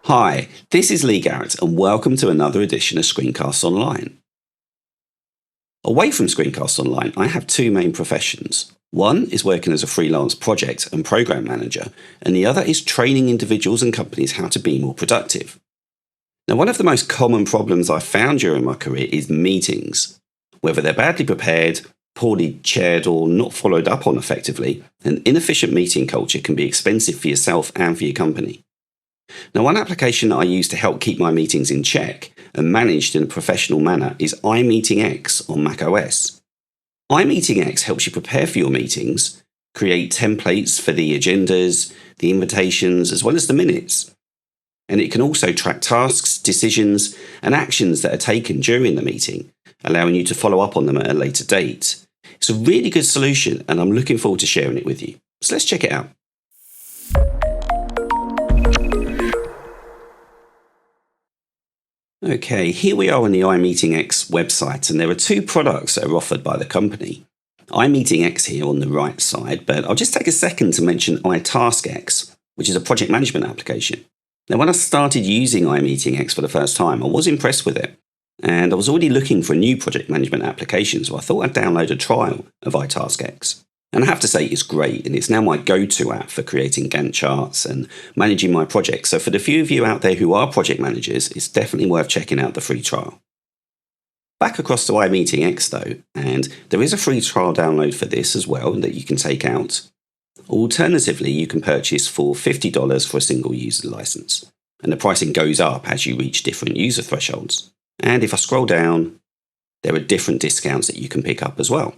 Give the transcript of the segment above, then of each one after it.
Hi, this is Lee Garrett and welcome to another edition of Screencasts Online. Away from Screencasts Online, I have two main professions. One is working as a freelance project and program manager, and the other is training individuals and companies how to be more productive. Now, one of the most common problems I've found during my career is meetings. Whether they're badly prepared, poorly chaired, or not followed up on effectively, an inefficient meeting culture can be expensive for yourself and for your company. Now, one application that I use to help keep my meetings in check and managed in a professional manner is iMeetingX on macOS. iMeetingX helps you prepare for your meetings, create templates for the agendas, the invitations, as well as the minutes. And it can also track tasks, decisions, and actions that are taken during the meeting, allowing you to follow up on them at a later date. It's a really good solution, and I'm looking forward to sharing it with you. So let's check it out. Okay, here we are on the iMeetingX website, and there are two products that are offered by the company. iMeetingX here on the right side, but I'll just take a second to mention iTaskX, which is a project management application. Now, when I started using iMeetingX for the first time, I was impressed with it, and I was already looking for a new project management application, so I thought I'd download a trial of iTaskX. And I have to say it's great, and it's now my go-to app for creating Gantt charts and managing my projects. So for the few of you out there who are project managers, it's definitely worth checking out the free trial. Back across to iMeetingX though, and there is a free trial download for this as well that you can take out. Alternatively, you can purchase for $50 for a single user license, and the pricing goes up as you reach different user thresholds. And if I scroll down, there are different discounts that you can pick up as well.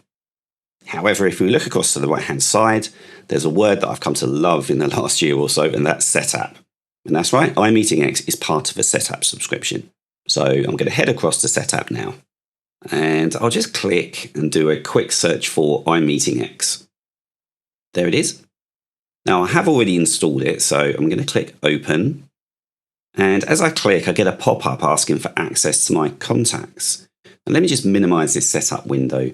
However, if we look across to the right-hand side, there's a word that I've come to love in the last year or so, and that's setup. And that's right, iMeetingX is part of a setup subscription. So I'm going to head across to setup now. And I'll just click and do a quick search for iMeetingX. There it is. Now, I have already installed it, so I'm going to click Open. And as I click, I get a pop-up asking for access to my contacts. And let me just minimize this setup window.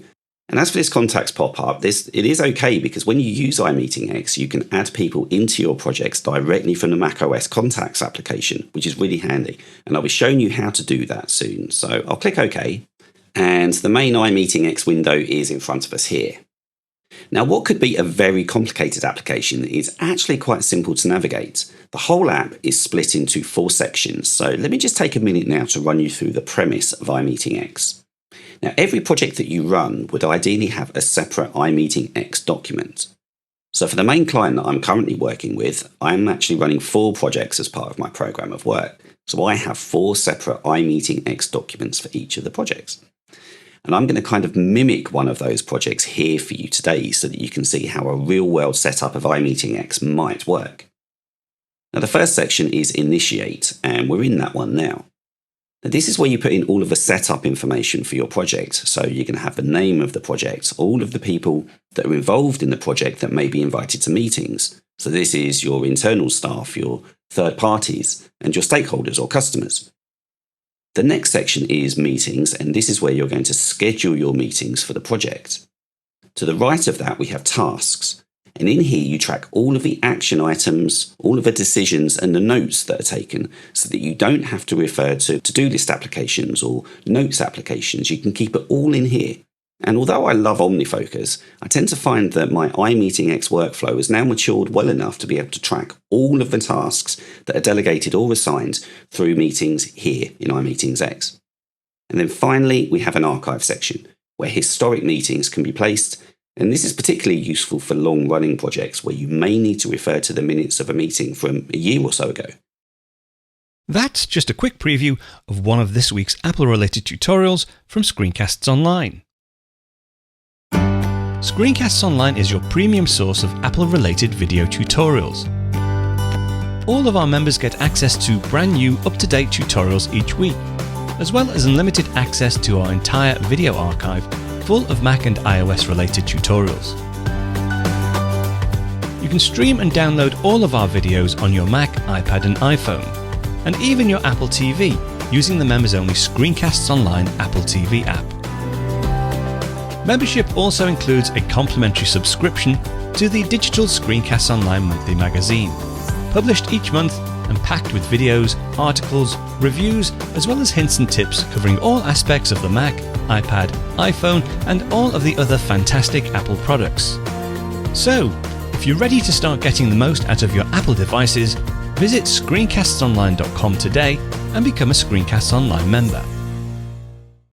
And as for this contacts pop-up, it is okay because when you use iMeetingX, you can add people into your projects directly from the macOS contacts application, which is really handy. And I'll be showing you how to do that soon. So I'll click OK. And the main iMeetingX window is in front of us here. Now, what could be a very complicated application is actually quite simple to navigate. The whole app is split into 4 sections. So let me just take a minute now to run you through the premise of iMeetingX. Now, every project that you run would ideally have a separate iMeetingX document. So for the main client that I'm currently working with, I'm actually running 4 projects as part of my program of work. So I have 4 separate iMeetingX documents for each of the projects. And I'm going to kind of mimic one of those projects here for you today so that you can see how a real-world setup of iMeetingX might work. Now, the first section is Initiate, and we're in that one now. Now, this is where you put in all of the setup information for your project. So you're going to have the name of the project, all of the people that are involved in the project that may be invited to meetings. So this is your internal staff, your third parties, and your stakeholders or customers. The next section is Meetings, and this is where you're going to schedule your meetings for the project. To the right of that, we have Tasks. And in here, you track all of the action items, all of the decisions and the notes that are taken so that you don't have to refer to to-do list applications or notes applications. You can keep it all in here. And although I love OmniFocus, I tend to find that my iMeetingX workflow has now matured well enough to be able to track all of the tasks that are delegated or assigned through meetings here in iMeetingX. And then finally, we have an archive section where historic meetings can be placed. And this is particularly useful for long-running projects where you may need to refer to the minutes of a meeting from a year or so ago. That's just a quick preview of one of this week's Apple-related tutorials from Screencasts Online. Screencasts Online is your premium source of Apple-related video tutorials. All of our members get access to brand new, up-to-date tutorials each week, as well as unlimited access to our entire video archive full of Mac and iOS related tutorials. You can stream and download all of our videos on your Mac, iPad and iPhone, and even your Apple TV using the members-only Screencasts Online Apple TV app. Membership also includes a complimentary subscription to the digital Screencasts Online monthly magazine, published each month and packed with videos, articles, reviews, as well as hints and tips covering all aspects of the Mac, iPad, iPhone, and all of the other fantastic Apple products. So, if you're ready to start getting the most out of your Apple devices, visit screencastsonline.com today and become a Screencasts Online member.